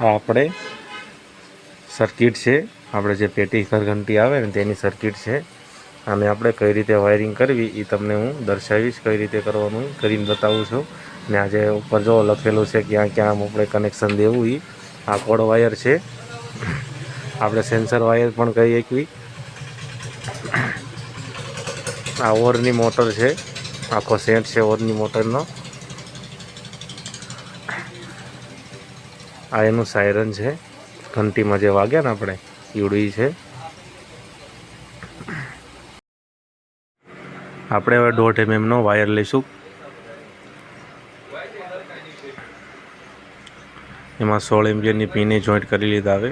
આ આપણે સર્કિટ છે, આપણે જે પેટી ઘંટી આવે ને તેની સર્કિટ છે. અને આપણે કઈ રીતે વાયરિંગ કરવી એ તમને હું દર્શાવીશ, કઈ રીતે કરવાનું કરીને બતાવું છું. ને આજે ઉપર જો લખેલું છે ક્યાં ક્યાં આપણે કનેક્શન દેવું એ. આ કોડ વાયર છે, આપણે સેન્સર વાયર પણ કહી શકીએ. આ ઓરની મોટર છે, આખો સેટ છે ઓરની મોટરનો. આ એનું સાયરન છે, ઘંટીમાં જે વાગે ને આપણે ઈવડી છે. આપણે હવે 1.5 mm નો વાયર લઈશું. એમાં 16 એમ્પિયરની પિને જોઈન્ટ કરી લીધા આવે.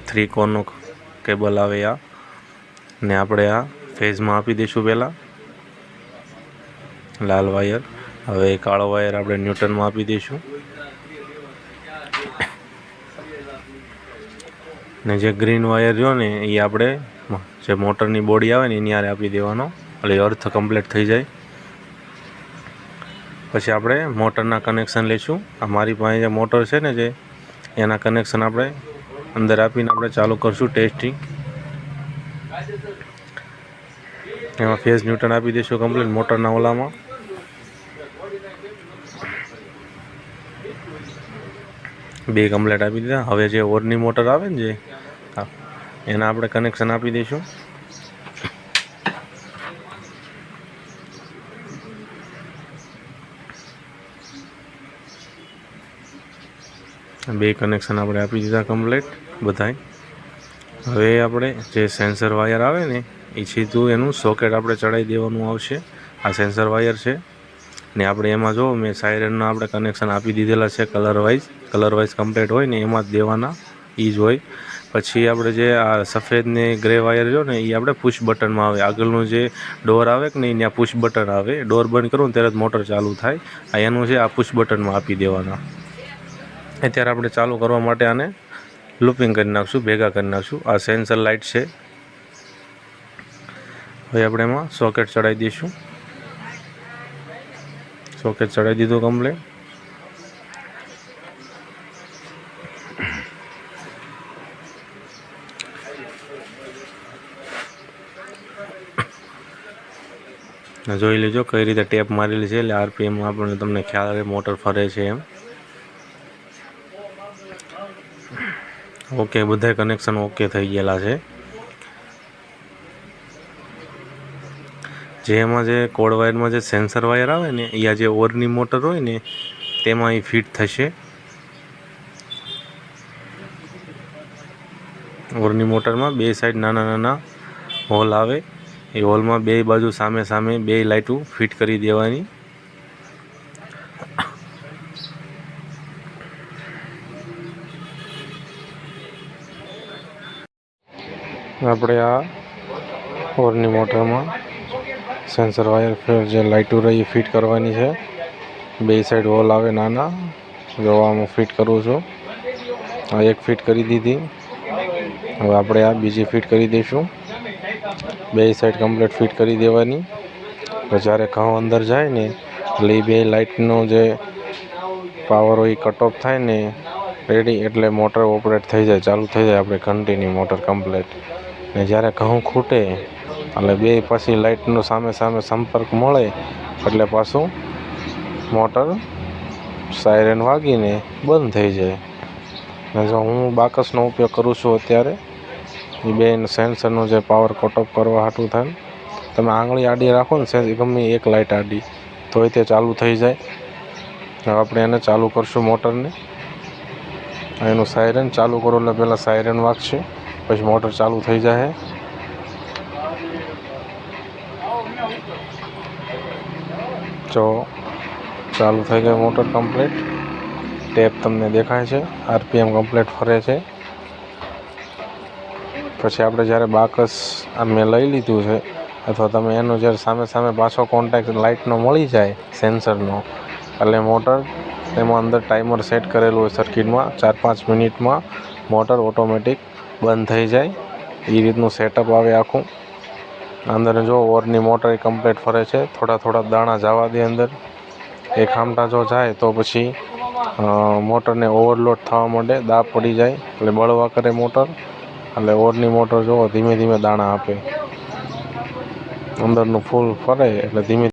3 કોરનો કેબલ આવે આ. ને આપણે આ ફેઝમાં આપી દઈશું પહેલાં લાલ વાયર. હવે કાળો વાયર આપણે ન્યૂટનમાં આપી દઈશું. ને જે ગ્રીન વાયર રહ્યો ને એ આપણે જે મોટરની બોડી આવે ને એની આરે આપી દેવાનો, એટલે અર્થ કમ્પ્લીટ થઈ જાય. પછી આપણે મોટરના કનેક્શન લઈશું. આ મારી પાસે જે મોટર છે ને જે એના કનેક્શન આપણે અંદર આપીને આપણે ચાલુ કરશું ટેસ્ટિંગ. એમાં ફેઝ ન્યૂટન આપી દઈશું કમ્પ્લીટ મોટરના ઓલામાં. બે કમ્પ્લીટ આપી દીધા. હવે જે ઓરની મોટર આવે ને જે એના આપણે કનેક્શન આપી દઈશું. બે કનેક્શન આપણે આપી દીધા કમ્પ્લીટ બધાય. હવે આપણે જે સેન્સર વાયર આવે ને એ સીધું એનું સોકેટ આપણે ચડાવી દેવાનું આવશે. આ સેન્સર વાયર છે ને આપણે એમાં જો મેં સાયરનના આપણે કનેક્શન આપી દીધેલા છે કલર વાઇઝ કમ્પ્લીટ હોય ને એમાં જ દેવાના એ જ હોય. પછી આપણે જે આ સફેદ ને ગ્રે વાયર જો ને એ આપણે પુશ બટનમાં આવે. આગળનું જે ડોર આવે કે નહીં ત્યાં પુશ બટન આવે. ડોર બંધ કરું ને ત્યારે જ મોટર ચાલુ થાય. આ એનું છે, આ પુશ બટનમાં આપી દેવાના. અત્યારે આપણે ચાલુ કરવા માટે આને લૂપિંગ કરી નાખશું, ભેગા કરી નાખશું. આ સેન્સર લાઇટ છે. હવે આપણે એમાં સોકેટ ચડાવી દઈશું. સોકેટ ચડાવી દીધું કમ્પ્લીટ. જોઈ લેજો કઈ રીતે ટેપ મારેલી છે, એટલે આરપીએમ આપણને તમને ખ્યાલ આવે મોટર ફરે છે એમ. ઓકે, બધા કનેક્શન ઓકે થઈ ગયેલા છે. જે એમાં જે કોડ વાયરમાં જે સેન્સર વાયર આવે ને એ જે ઓરની મોટર હોય ને તેમાં એ ફિટ થશે. ઓરની મોટરમાં બે સાઈડ નાના નાના હોલ આવે. એ હોલમાં બે બાજુ સામે સામે બે લાઇટો ફિટ કરી દેવાની. આપણે આ ઓરની મોટરમાં સેન્સર વાયર જે લાઇટો રહી એ ફિટ કરવાની છે. બે સાઈડ હોલ આવે નાના, જોવા હું ફિટ કરું છું. આ એક ફિટ કરી દીધી. હવે આપણે આ બીજી ફિટ કરી દઈશું. બે સાઈડ કમ્પ્લીટ ફિટ કરી દેવાની. જ્યારે ઘઉં અંદર જાય ને એટલે એ બે લાઇટનો જે પાવર હોય એ કટ ઓફ થાય ને રેડી, એટલે મોટર ઓપરેટ થઈ જાય, ચાલુ થઈ જાય આપણે ઘંટીની મોટર કમ્પ્લીટ. ને જ્યારે ઘઉં ખૂટે એટલે બે પછી લાઇટનો સામે સામે સંપર્ક મળે એટલે પાછું મોટર સાયરન વાગીને બંધ થઈ જાય. ને જો હું બાકસનો ઉપયોગ કરું છું અત્યારે, એ બે સેન્સરનો જે પાવર કટ ઓફ કરવા હાટું થાય. તમે આંગળી આડી રાખો ને ગમે એક લાઇટ આડી તોય તે ચાલુ થઈ જાય. હવે આપણે એને ચાલુ કરશું મોટરને. એનું સાયરન ચાલુ કરો એટલે પહેલાં સાયરન વાગશે, પછી મોટર ચાલુ થઈ જાય. જો ચાલુ થઈ ગઈ મોટર કમ્પ્લીટ. ટેપ તમને દેખાય છે, આરપીએમ કમ્પ્લીટ ફરે છે. પછી આપણે જ્યારે બાકસ આ મેં લઈ લીધું છે, અથવા તમે એનો જ્યારે સામે સામે પાછો કોન્ટેક્ટ લાઇટનો મળી જાય સેન્સરનો, એટલે મોટર એમાં અંદર ટાઈમર સેટ કરેલું હોય સર્કિટમાં 4-5 મિનિટમાં મોટર ઓટોમેટિક બંધ થઈ જાય. એ રીતનું સેટઅપ આવે આખું. અંદર જો ઓરની મોટર એ કમ્પ્લીટ ફરે છે. થોડા થોડા દાણા જવા દે અંદર. એક આમટા જો જાય તો પછી મોટરને ઓવરલોડ થવા માંડે, દાબ પડી જાય એટલે બળવા કરે મોટર. એટલે ઓરની મોટર જોવો ધીમે ધીમે દાણા આપે, અંદરનું ફૂલ ફરે એટલે ધીમે